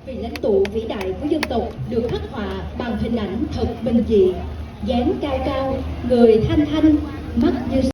Vị lãnh tụ vĩ đại của dân tộc được khắc họa bằng hình ảnh thật bình dị, dáng cao cao, người thanh thanh, mắt như